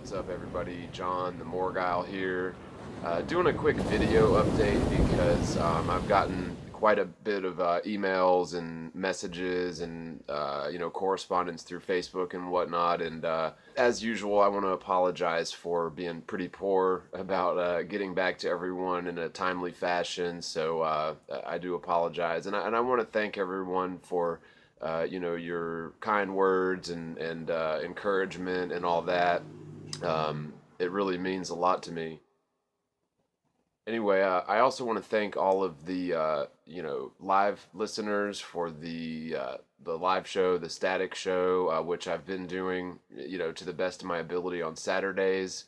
What's up, everybody? John, the Morgile here. Doing a quick video update because I've gotten quite a bit of emails and messages and correspondence through Facebook and whatnot. And as usual, I want to apologize for being pretty poor about getting back to everyone in a timely fashion. So I do apologize, and I want to thank everyone for your kind words and encouragement and all that. It really means a lot to me. Anyway, I also want to thank all of the live listeners for the live show, the Static Show, which I've been doing to the best of my ability on Saturdays.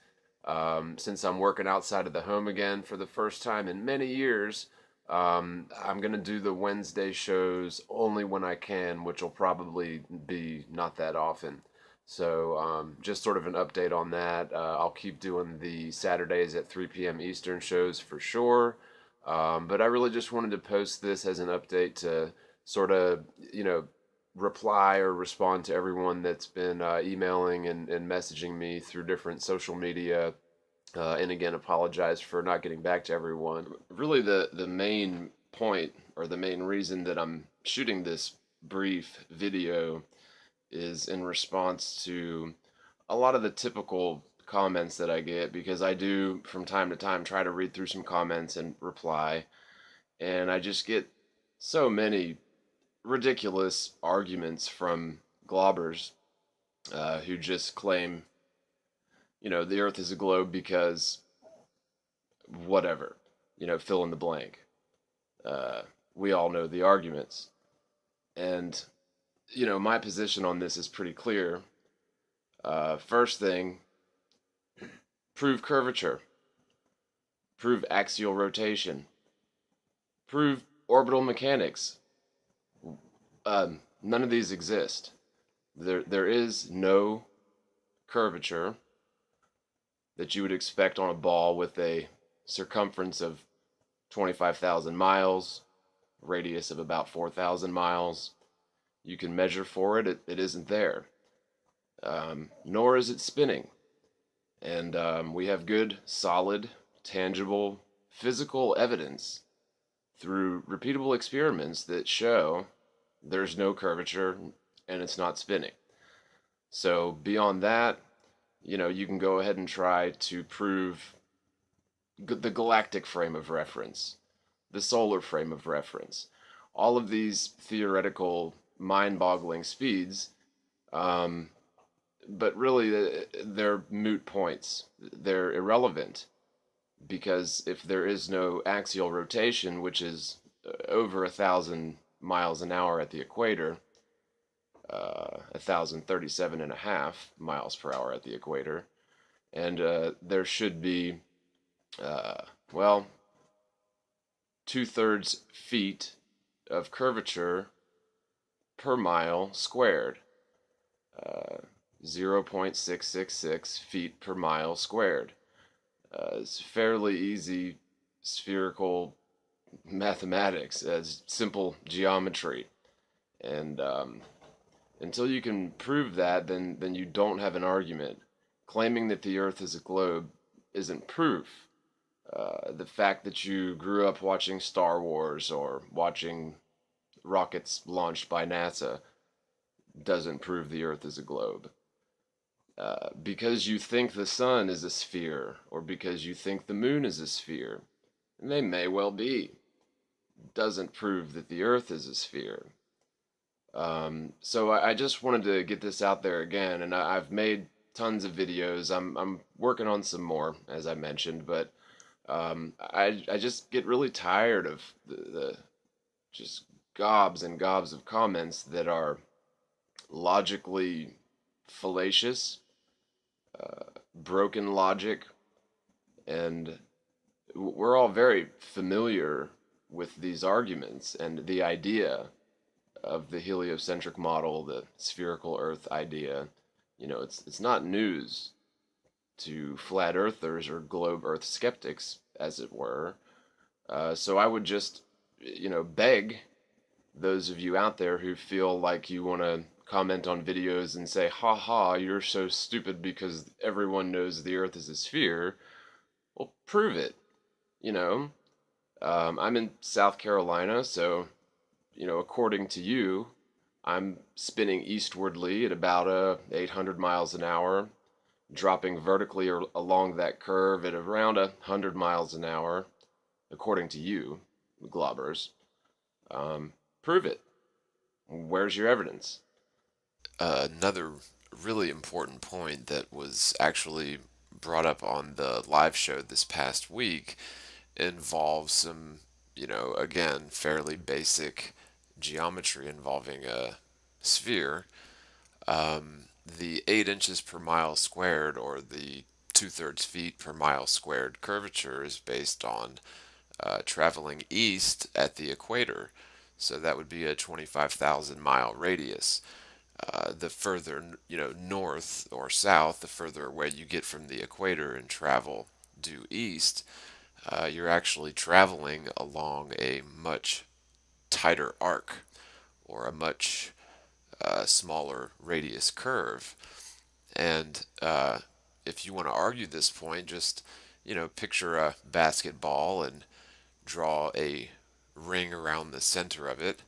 Since I'm working outside of the home again for the first time in many years, I'm gonna do the Wednesday shows only when I can, which will probably be not that often. So just sort of an update on that. I'll keep doing the Saturdays at 3 p.m. Eastern shows for sure. But I really just wanted to post this as an update to sort of, reply or respond to everyone that's been emailing and messaging me through different social media. And again, apologize for not getting back to everyone. Really, the main point or the main reason that I'm shooting this brief video is in response to a lot of the typical comments that I get, because I do from time to time try to read through some comments and reply, and I just get so many ridiculous arguments from globbers who just claim, the earth is a globe because whatever, fill in the blank. We all know the arguments. And my position on this is pretty clear. First thing, prove curvature, prove axial rotation, prove orbital mechanics. None of these exist. There is no curvature that you would expect on a ball with a circumference of 25,000 miles, radius of about 4,000 miles. You can measure for it, it isn't there. Nor is it spinning. And we have good, solid, tangible, physical evidence through repeatable experiments that show there's no curvature and it's not spinning. So beyond that, you can go ahead and try to prove the galactic frame of reference, the solar frame of reference, all of these theoretical mind-boggling speeds, but really they're moot points. They're irrelevant, because if there is no axial rotation, which is over 1,000 miles an hour at the equator, 1,037.5 miles per hour at the equator, and there should be, well, 2/3 feet of curvature per mile squared, 0.666 feet per mile squared. It's fairly easy spherical mathematics, as simple geometry. And until you can prove that, then you don't have an argument. Claiming that the Earth is a globe isn't proof. The fact that you grew up watching Star Wars or watching rockets launched by NASA doesn't prove the Earth is a globe. Because you think the sun is a sphere, or because you think the moon is a sphere, and they may well be, doesn't prove that the Earth is a sphere. So I just wanted to get this out there again, and I've made tons of videos. I'm working on some more, as I mentioned, but I just get really tired of the just gobs and gobs of comments that are logically fallacious, broken logic, and we're all very familiar with these arguments and the idea of the heliocentric model, the spherical Earth idea. It's not news to flat earthers or globe Earth skeptics, as it were. So I would just, beg those of you out there who feel like you want to comment on videos and say, "Ha ha, you're so stupid because everyone knows the Earth is a sphere." Well, prove it. You know, I'm in South Carolina, so according to you, I'm spinning eastwardly at about 800 miles an hour, dropping vertically along that curve at around 100 miles an hour, according to you, globbers. Um, Prove it. Where's your evidence? Another really important point that was actually brought up on the live show this past week involves some, again, fairly basic geometry involving a sphere. The 8 inches per mile squared, or the 2/3 feet per mile squared curvature, is based on traveling east at the equator. So that would be a 25,000 mile radius. The further north or south, the further away you get from the equator and travel due east, you're actually traveling along a much tighter arc, or a much smaller radius curve. And if you want to argue this point, just picture a basketball and draw a ring around the center of it,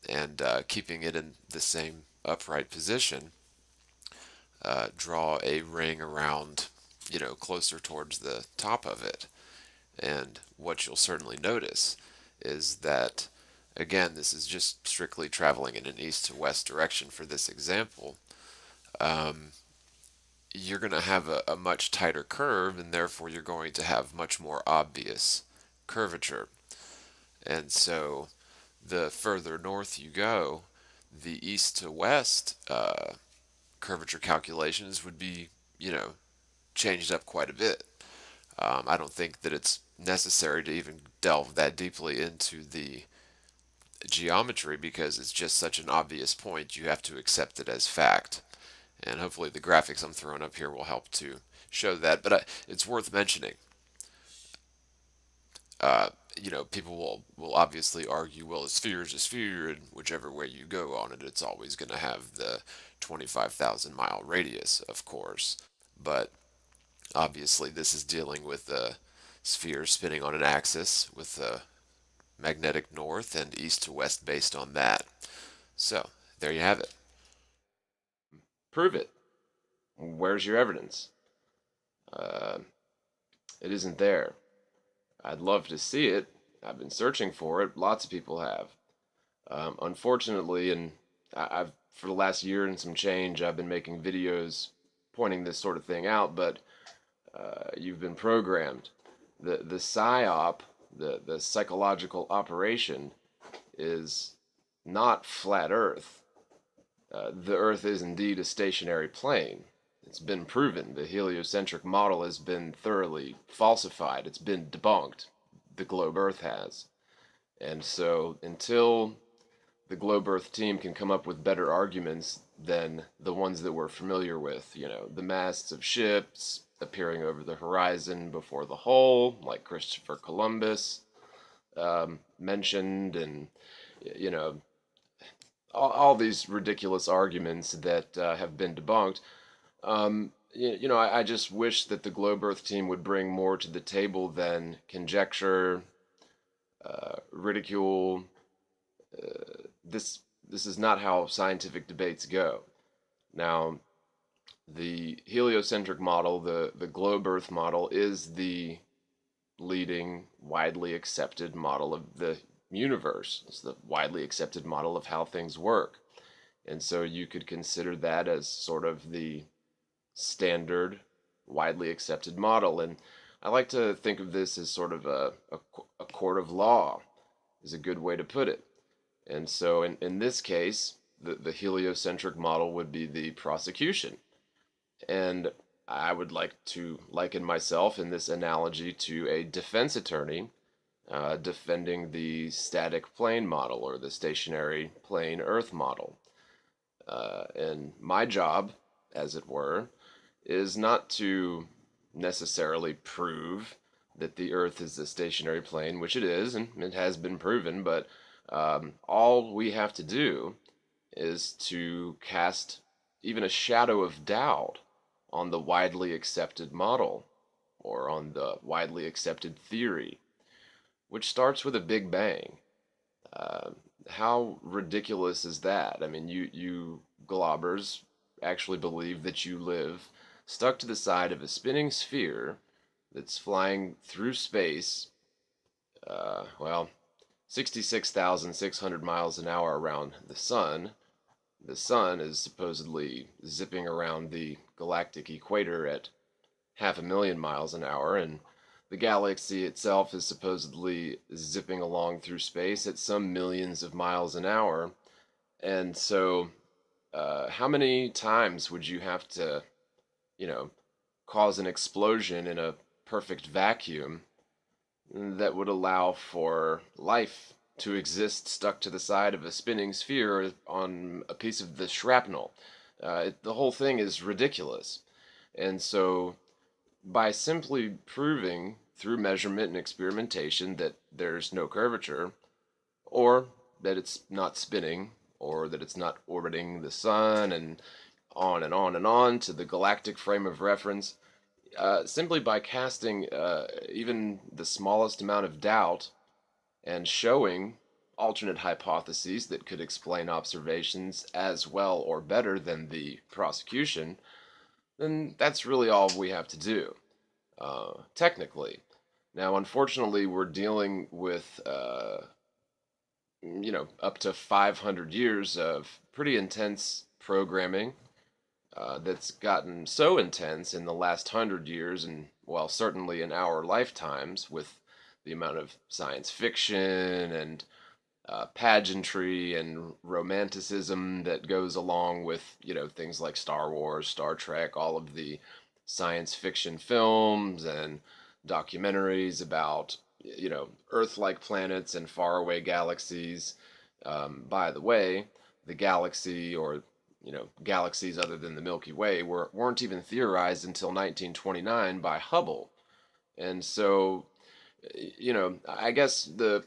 and keeping it in the same upright position, draw a ring around, closer towards the top of it. And what you'll certainly notice is that, again, this is just strictly traveling in an east to west direction for this example. You're going to have a much tighter curve, and therefore you're going to have much more obvious curvature. And so the further north you go, the east to west curvature calculations would be, changed up quite a bit. I don't think that it's necessary to even delve that deeply into the geometry, because it's just such an obvious point. You have to accept it as fact. And hopefully the graphics I'm throwing up here will help to show that. But it's worth mentioning. Uh, People will obviously argue, well, a sphere is a sphere, and whichever way you go on it, it's always going to have the 25,000 mile radius, of course. But obviously, this is dealing with a sphere spinning on an axis with a magnetic north and east to west based on that. So, there you have it. Prove it. Where's your evidence? Uh, it isn't there. I'd love to see it. I've been searching for it. Lots of people have. Unfortunately, and I've for the last year and some change, I've been making videos pointing this sort of thing out, but you've been programmed. The psyop, the psychological operation, is not flat Earth. The Earth is indeed a stationary plane. It's been proven. The heliocentric model has been thoroughly falsified. It's been debunked. The globe Earth has. And so until the globe Earth team can come up with better arguments than the ones that we're familiar with, the masts of ships appearing over the horizon before the hole, like Christopher Columbus mentioned, and you know all these ridiculous arguments that have been debunked. I just wish that the Globe Earth team would bring more to the table than conjecture, ridicule. This is not how scientific debates go. Now, the heliocentric model, the globe Earth model, is the leading, widely accepted model of the universe. It's the widely accepted model of how things work. And so you could consider that as sort of the standard, widely accepted model. And I like to think of this as sort of a court of law, is a good way to put it. And so in this case, the heliocentric model would be the prosecution. And I would like to liken myself in this analogy to a defense attorney defending the static plane model, or the stationary plane Earth model. And my job, as it were, is not to necessarily prove that the Earth is a stationary plane, which it is, and it has been proven, but all we have to do is to cast even a shadow of doubt on the widely accepted model or on the widely accepted theory, which starts with a big bang. Uh, how ridiculous is that? I mean, you globbers actually believe that you live stuck to the side of a spinning sphere that's flying through space, well, 66,600 miles an hour around the sun. The sun is supposedly zipping around the galactic equator at half a million miles an hour, and the galaxy itself is supposedly zipping along through space at some millions of miles an hour. And so, how many times would you have to, you know, cause an explosion in a perfect vacuum that would allow for life to exist stuck to the side of a spinning sphere on a piece of the shrapnel? The whole thing is ridiculous. And so, by simply proving through measurement and experimentation that there's no curvature, or that it's not spinning, or that it's not orbiting the sun, and on and on and on to the galactic frame of reference, simply by casting even the smallest amount of doubt and showing alternate hypotheses that could explain observations as well or better than the prosecution, then that's really all we have to do, technically. Now, unfortunately, we're dealing with, up to 500 years of pretty intense programming that's gotten so intense in the last 100 years, and well, certainly in our lifetimes, with the amount of science fiction and pageantry and romanticism that goes along with, things like Star Wars, Star Trek, all of the science fiction films and documentaries about, Earth-like planets and faraway galaxies. By the way, the galaxy, or galaxies other than the Milky Way, weren't even theorized until 1929 by Hubble. And so, I guess the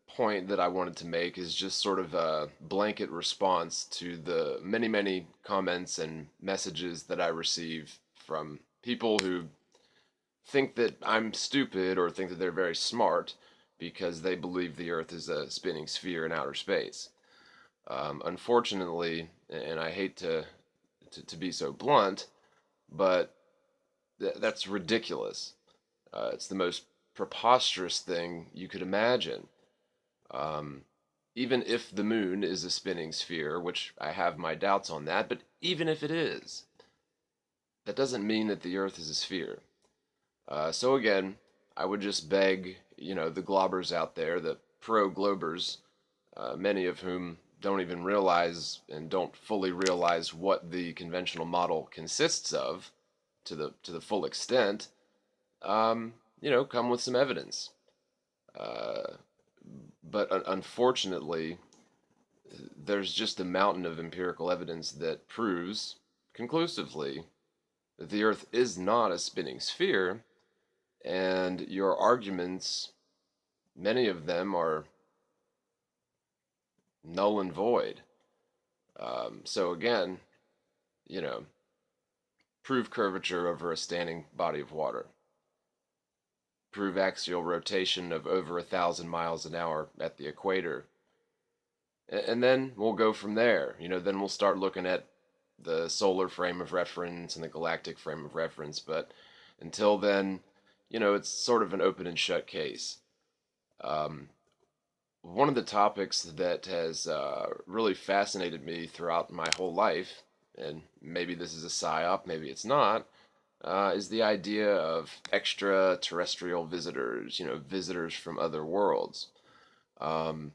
point that I wanted to make is just sort of a blanket response to the many, many comments and messages that I receive from people who think that I'm stupid or think that they're very smart because they believe the Earth is a spinning sphere in outer space. Unfortunately, and I hate to be so blunt, but that's ridiculous. It's the most preposterous thing you could imagine. Um, Even if the moon is a spinning sphere, which I have my doubts on that, but even if it is, that doesn't mean that the Earth is a sphere. So again, I would just beg, the globbers out there, the pro-globers, many of whom don't even realize and don't fully realize what the conventional model consists of to the full extent, come with some evidence. Uh, but unfortunately, there's just a mountain of empirical evidence that proves conclusively that the Earth is not a spinning sphere, and your arguments, many of them are null and void. So again, you know, prove curvature over a standing body of water. Prove axial rotation of over 1,000 miles an hour at the equator. And then we'll go from there. Then we'll start looking at the solar frame of reference and the galactic frame of reference. But until then, it's sort of an open and shut case. Um, One of the topics that has really fascinated me throughout my whole life, and maybe this is a psyop, maybe it's not, is the idea of extraterrestrial visitors, visitors from other worlds. Um,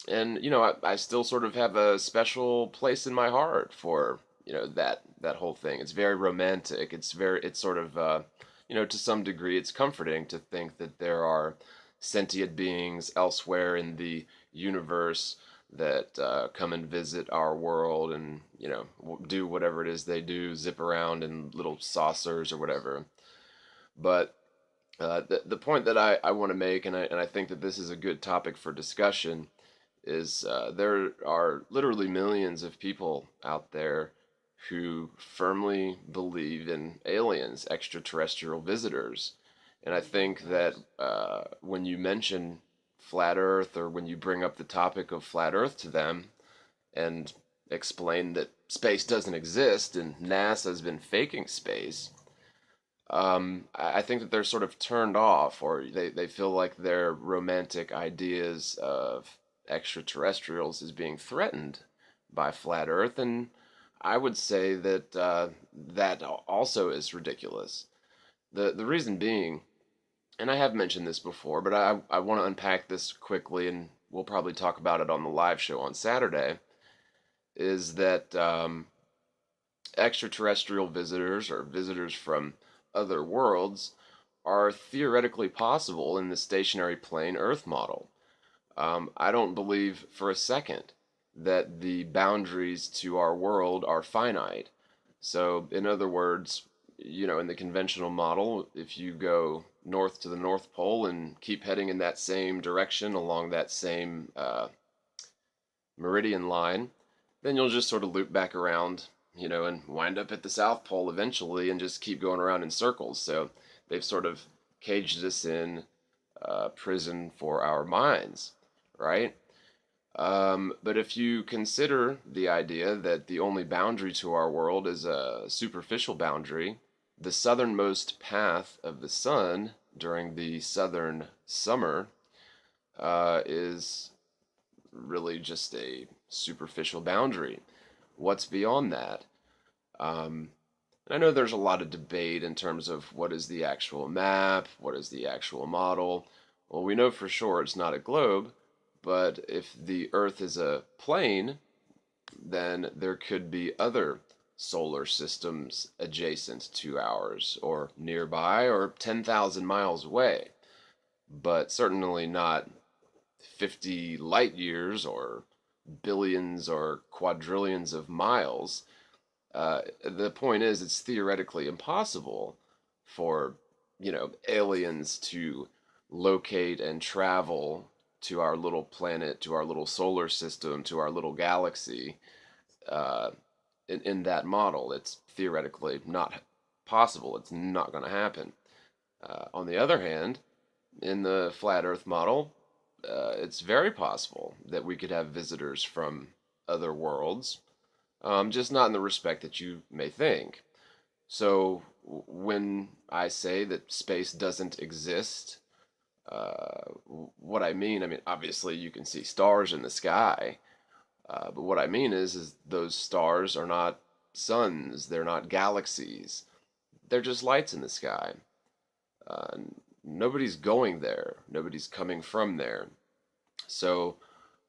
and I still sort of have a special place in my heart for that whole thing. It's very romantic. It's sort of to some degree it's comforting to think that there are sentient beings elsewhere in the universe that come and visit our world and do whatever it is they do, zip around in little saucers or whatever. But the point that I want to make, and I think that this is a good topic for discussion, is there are literally millions of people out there who firmly believe in aliens, extraterrestrial visitors. And I think that when you mention flat Earth, or when you bring up the topic of flat Earth to them and explain that space doesn't exist and NASA has been faking space, I think that they're sort of turned off, or they feel like their romantic ideas of extraterrestrials is being threatened by flat Earth. And I would say that that also is ridiculous. The reason being, and I have mentioned this before, but I want to unpack this quickly, and we'll probably talk about it on the live show on Saturday, is that extraterrestrial visitors, or visitors from other worlds, are theoretically possible in the stationary plane Earth model. I don't believe for a second that the boundaries to our world are finite. So, in other words, in the conventional model, if you go north to the North Pole and keep heading in that same direction along that same meridian line, then you'll just sort of loop back around, and wind up at the South Pole eventually and just keep going around in circles. So they've sort of caged us in prison for our minds, right? But if you consider the idea that the only boundary to our world is a superficial boundary, the southernmost path of the sun during the southern summer is really just a superficial boundary. What's beyond that? Um, I know there's a lot of debate in terms of what is the actual map, what is the actual model. Well, we know for sure it's not a globe, but if the Earth is a plane, then there could be other solar systems adjacent to ours, or nearby, or 10,000 miles away, but certainly not 50 light years or billions or quadrillions of miles. The point is, it's theoretically impossible for, aliens to locate and travel to our little planet, to our little solar system, to our little galaxy uh, in that model. It's theoretically not possible. It's not going to happen. On the other hand, in the flat Earth model, it's very possible that we could have visitors from other worlds, just not in the respect that you may think. So when I say that space doesn't exist, what I mean, obviously you can see stars in the sky, but what I mean is those stars are not suns, they're not galaxies, they're just lights in the sky. Uh, Nobody's going there, nobody's coming from there. So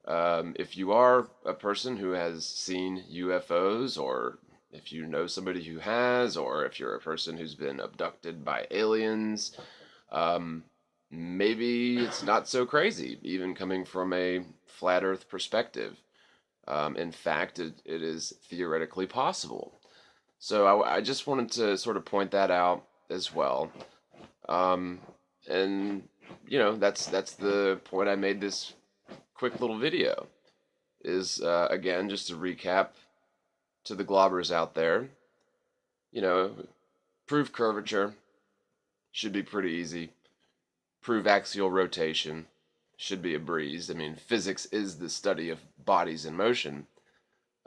if you are a person who has seen UFOs, or if you know somebody who has, or if you're a person who's been abducted by aliens, um, maybe it's not so crazy, even coming from a flat Earth perspective. In fact, it is theoretically possible. So I just wanted to sort of point that out as well. Um, and that's the point I made this quick little video. Is again, just to recap to the globbers out there, you know, prove curvature should be pretty easy. Prove axial rotation should be a breeze. I mean, physics is the study of bodies in motion.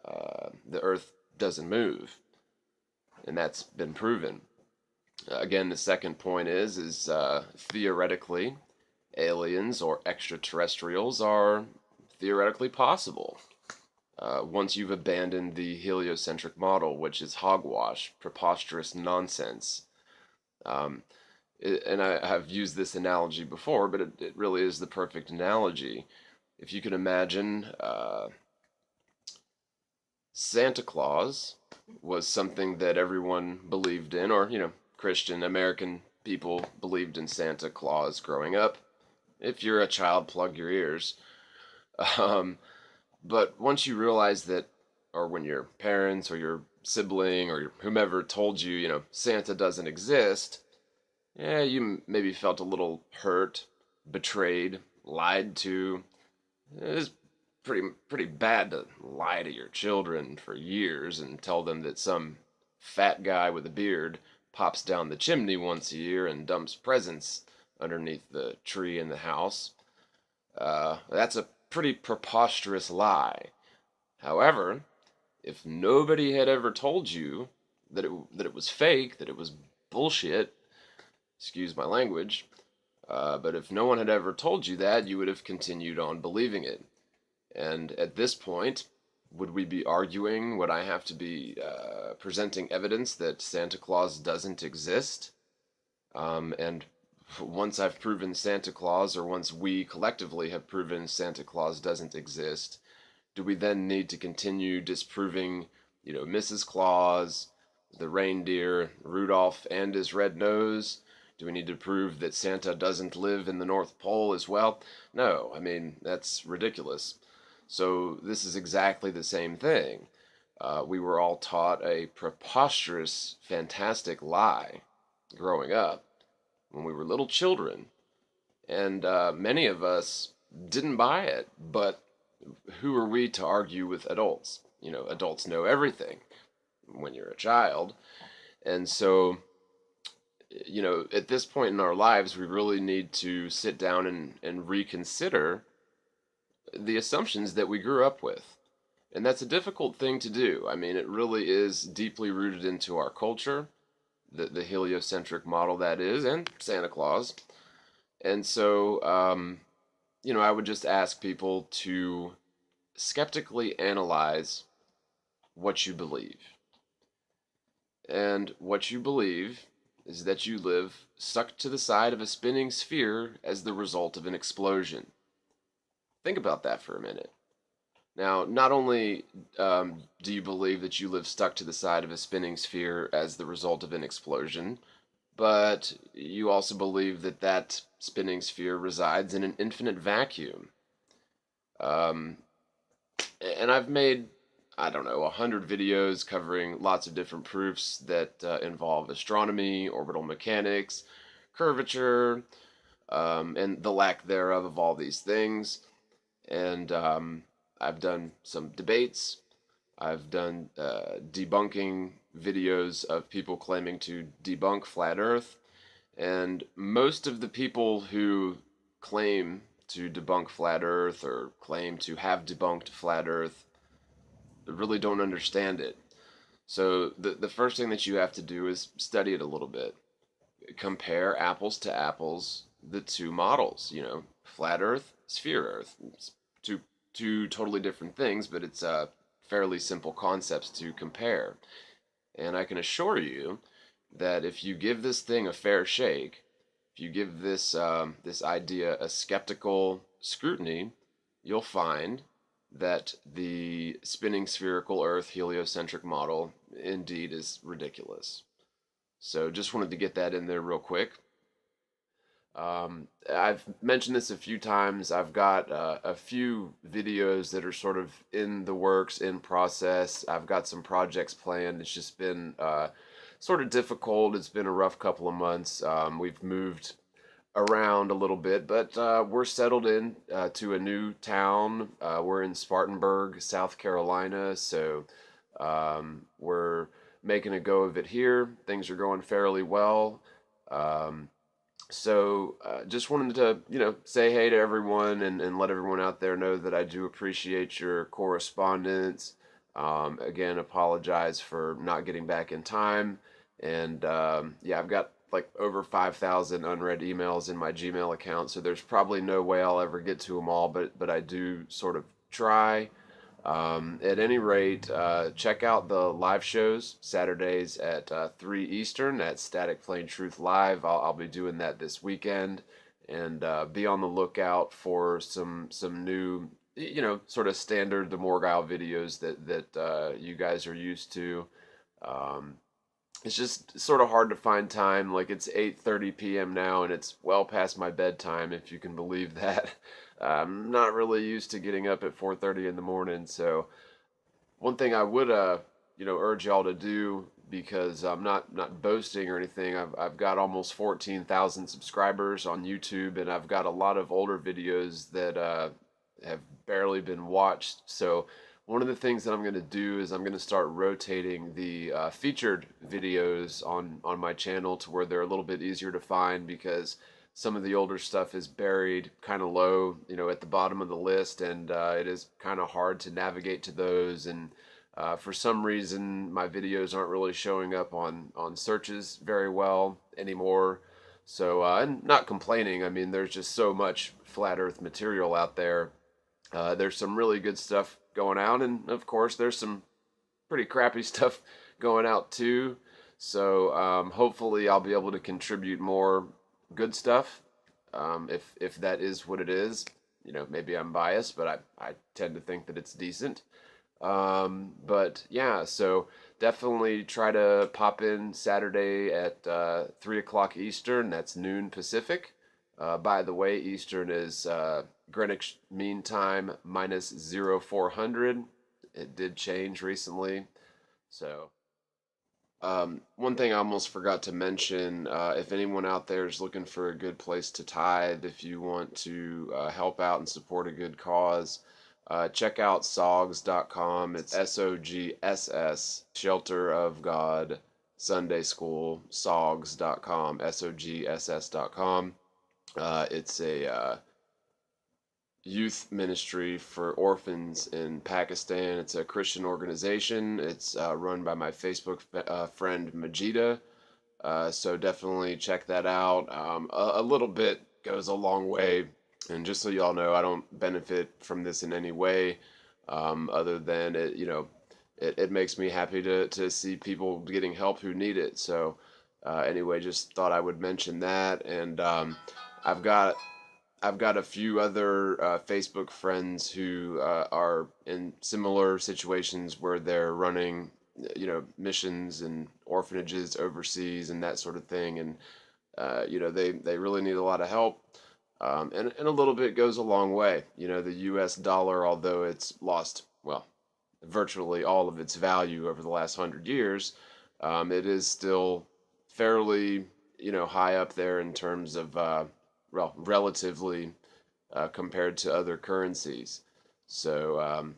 The Earth doesn't move, and that's been proven. Again, the second point is theoretically, aliens or extraterrestrials are theoretically possible. Once you've abandoned the heliocentric model, which is hogwash, preposterous nonsense. Um, and I have used this analogy before, but it really is the perfect analogy. If you can imagine, Santa Claus was something that everyone believed in, or, Christian American people believed in Santa Claus growing up. If you're a child, plug your ears. Um, but once you realize that, or when your parents or your sibling or whomever told you, Santa doesn't exist, yeah, you maybe felt a little hurt, betrayed, lied to. It's pretty bad to lie to your children for years and tell them that some fat guy with a beard pops down the chimney once a year and dumps presents underneath the tree in the house. That's a pretty preposterous lie. However, if nobody had ever told you that it was fake, that it was bullshit, excuse my language, but if no one had ever told you that, you would have continued on believing it. And at this point, would we be arguing? Would I have to be presenting evidence that Santa Claus doesn't exist? And once I've proven Santa Claus, or once we collectively have proven Santa Claus doesn't exist, do we then need to continue disproving, Mrs. Claus, the reindeer, Rudolph, and his red nose? Do we need to prove that Santa doesn't live in the North Pole as well? No, I mean, that's ridiculous. So this is exactly the same thing. We were all taught a preposterous, fantastic lie growing up when we were little children, and many of us didn't buy it, but who are we to argue with adults? Adults know everything when you're a child. And so, at this point in our lives, we really need to sit down and reconsider the assumptions that we grew up with. And that's a difficult thing to do. I mean, it really is deeply rooted into our culture, the heliocentric model that is, and Santa Claus. And so, I would just ask people to skeptically analyze what you believe. And what you believe is that you live stuck to the side of a spinning sphere as the result of an explosion. Think about that for a minute. Now, not only do you believe that you live stuck to the side of a spinning sphere as the result of an explosion, but you also believe that that spinning sphere resides in an infinite vacuum. Um, and I've made, I don't know, 100 videos covering lots of different proofs that involve astronomy, orbital mechanics, curvature, and the lack thereof of all these things. And I've done some debates. I've done debunking videos of people claiming to debunk flat Earth. And most of the people who claim to debunk flat Earth or claim to have debunked flat Earth really don't understand it. So the first thing that you have to do is study it a little bit. Compare apples to apples, the two models, flat Earth, sphere Earth. It's two totally different things, but it's fairly simple concepts to compare. And I can assure you that if you give this thing a fair shake, if you give this idea a skeptical scrutiny, you'll find that the spinning spherical Earth heliocentric model indeed is ridiculous. So just wanted to get that in there real quick. I've mentioned this a few times. I've got a few videos that are sort of in the works, in process. I've got some projects planned. It's just been sort of difficult. It's been a rough couple of months. We've moved around a little bit, but we're settled in to a new town. We're in Spartanburg, South Carolina, so we're making a go of it here. Things are going fairly well. So just wanted to, say hey to everyone and let everyone out there know that I do appreciate your correspondence. Again, apologize for not getting back in time. And yeah, I've got like over 5,000 unread emails in my Gmail account, so there's probably no way I'll ever get to them all, but I do sort of try. At any rate, check out the live shows Saturdays at 3 Eastern at Static Plain Truth Live. I'll be doing that this weekend, and be on the lookout for some new, sort of standard the Morgile videos that you guys are used to. It's just sort of hard to find time. Like, it's 8:30 p.m. now, and it's well past my bedtime, if you can believe that. I'm not really used to getting up at 4:30 in the morning, so one thing I would urge y'all to do, because I'm not boasting or anything. I've got almost 14,000 subscribers on YouTube, and I've got a lot of older videos that have barely been watched. So one of the things that I'm going to do is I'm going to start rotating the featured videos on my channel to where they're a little bit easier to find, because some of the older stuff is buried kind of low, at the bottom of the list, and it is kind of hard to navigate to those. And for some reason, my videos aren't really showing up on searches very well anymore. So, and not complaining. I mean, there's just so much flat Earth material out there. There's some really good stuff going out, and of course, there's some pretty crappy stuff going out too. So, hopefully, I'll be able to contribute more good stuff. If that is what it is, maybe I'm biased, but I tend to think that it's decent. But yeah, so definitely try to pop in Saturday at 3 o'clock Eastern. That's noon Pacific. By the way, Eastern is Greenwich Mean Time minus 0400. It did change recently. So, one thing I almost forgot to mention, if anyone out there is looking for a good place to tithe, if you want to help out and support a good cause, check out sogs.com. It's SOGSS, Shelter of God Sunday School, sogs.com, SOGSS.com. It's a youth ministry for orphans in Pakistan. It's a Christian organization. It's run by my Facebook friend Majida. So definitely check that out. A little bit goes a long way. And just so y'all know, I don't benefit from this in any way, other than it makes me happy to see people getting help who need it. So anyway, just thought I would mention that. And I've got I've got a few other Facebook friends who are in similar situations where they're running, missions and orphanages overseas and that sort of thing, and they really need a lot of help. And a little bit goes a long way. The U.S. dollar, although it's lost, well, virtually all of its value over the last 100 years, it is still fairly, high up there in terms of, relatively compared to other currencies. So,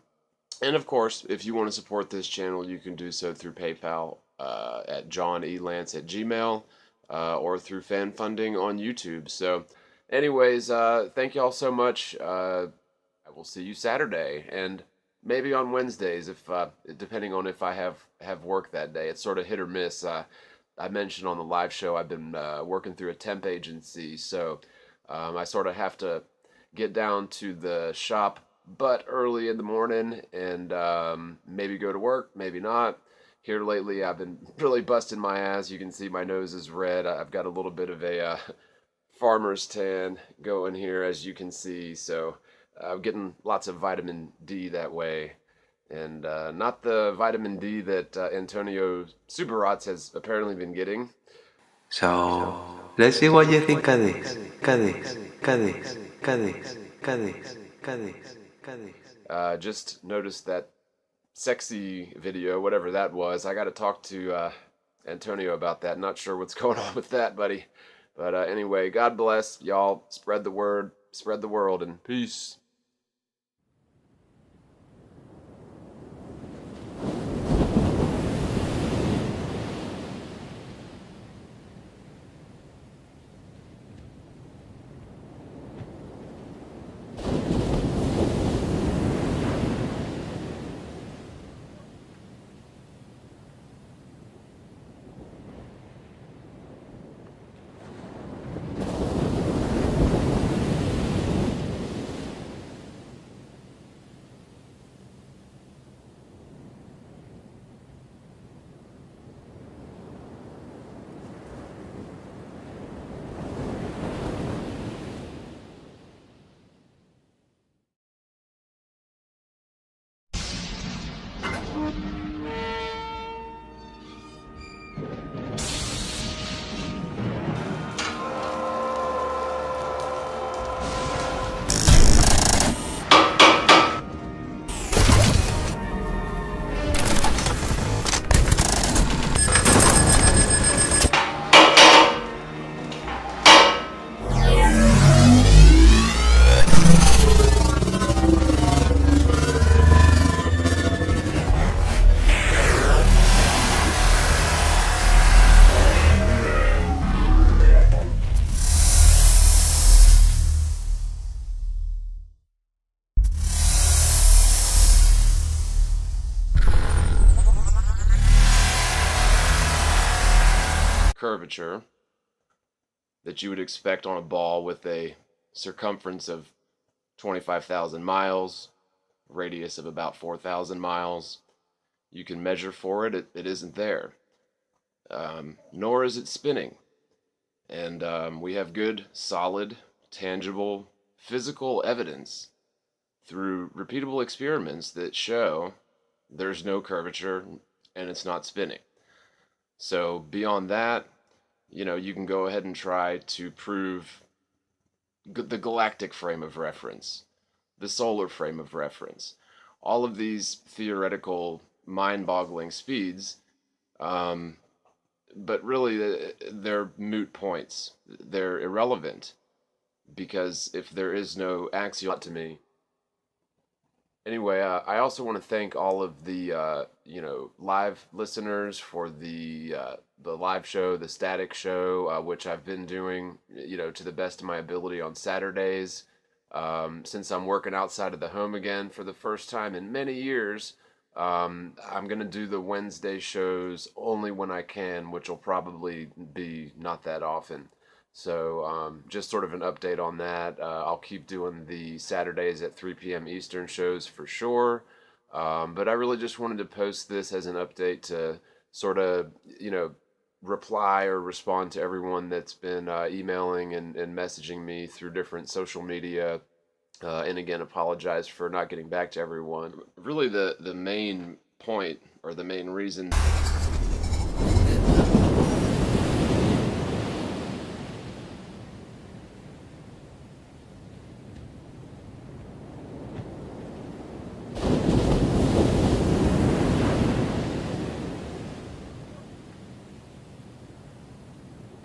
and of course, if you want to support this channel, you can do so through PayPal at johneLance@gmail, or through fan funding on YouTube. So, anyways, thank y'all so much. I will see you Saturday, and maybe on Wednesdays, if depending on if I have work that day. It's sort of hit or miss. I mentioned on the live show I've been working through a temp agency, so I sort of have to get down to the shop but early in the morning, and maybe go to work, maybe not. Here lately, I've been really busting my ass. You can see my nose is red. I've got a little bit of a farmer's tan going here, as you can see. So I'm getting lots of vitamin D that way. And not the vitamin D that Antonio Subarats has apparently been getting. So, let's see what you think of this. Just noticed that sexy video, whatever that was. I got to talk to Antonio about that. Not sure what's going on with that, buddy. But anyway, God bless y'all. Spread the word, spread the world, and peace. curvature that you would expect on a ball with a circumference of 25,000 miles, radius of about 4,000 miles. You can measure for it, it isn't there. Nor is it spinning. And we have good, solid, tangible, physical evidence through repeatable experiments that show there's no curvature and it's not spinning. So beyond that, you can go ahead and try to prove the galactic frame of reference, the solar frame of reference, all of these theoretical, mind-boggling speeds, but really they're moot points. They're irrelevant because if there is no axial to me. Anyway, I also want to thank all of the live listeners for the live show, the static show, which I've been doing to the best of my ability on Saturdays. Since I'm working outside of the home again for the first time in many years, I'm gonna do the Wednesday shows only when I can, which will probably be not that often. So just sort of an update on that. I'll keep doing the Saturdays at 3 p.m. Eastern shows for sure. But I really just wanted to post this as an update to sort of, reply or respond to everyone that's been emailing and messaging me through different social media. And again, apologize for not getting back to everyone. Really, the main point or the main reason.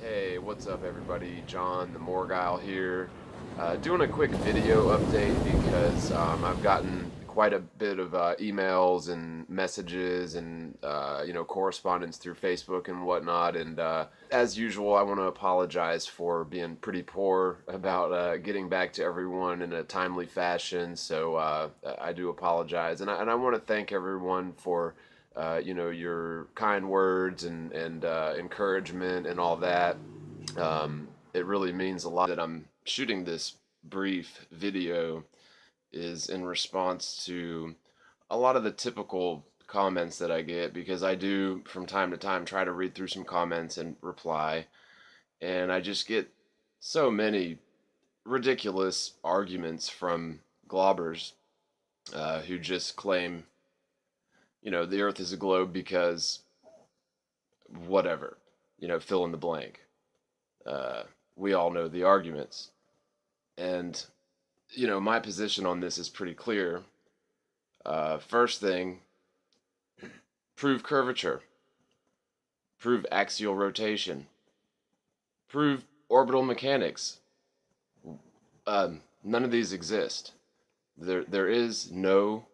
Hey, what's up, everybody? John, the Morgile here. Doing a quick video update because I've gotten quite a bit of emails and messages and correspondence through Facebook and whatnot. And as usual, I want to apologize for being pretty poor about getting back to everyone in a timely fashion. So I do apologize, and I want to thank everyone for your kind words and encouragement and all that. It really means a lot that I'm shooting this brief video is in response to a lot of the typical comments that I get, because I do from time to time try to read through some comments and reply, and I just get so many ridiculous arguments from globbers who just claim the earth is a globe because whatever, fill in the blank. We all know the arguments. And, my position on this is pretty clear. First thing, prove curvature, prove axial rotation, prove orbital mechanics. None of these exist. There is no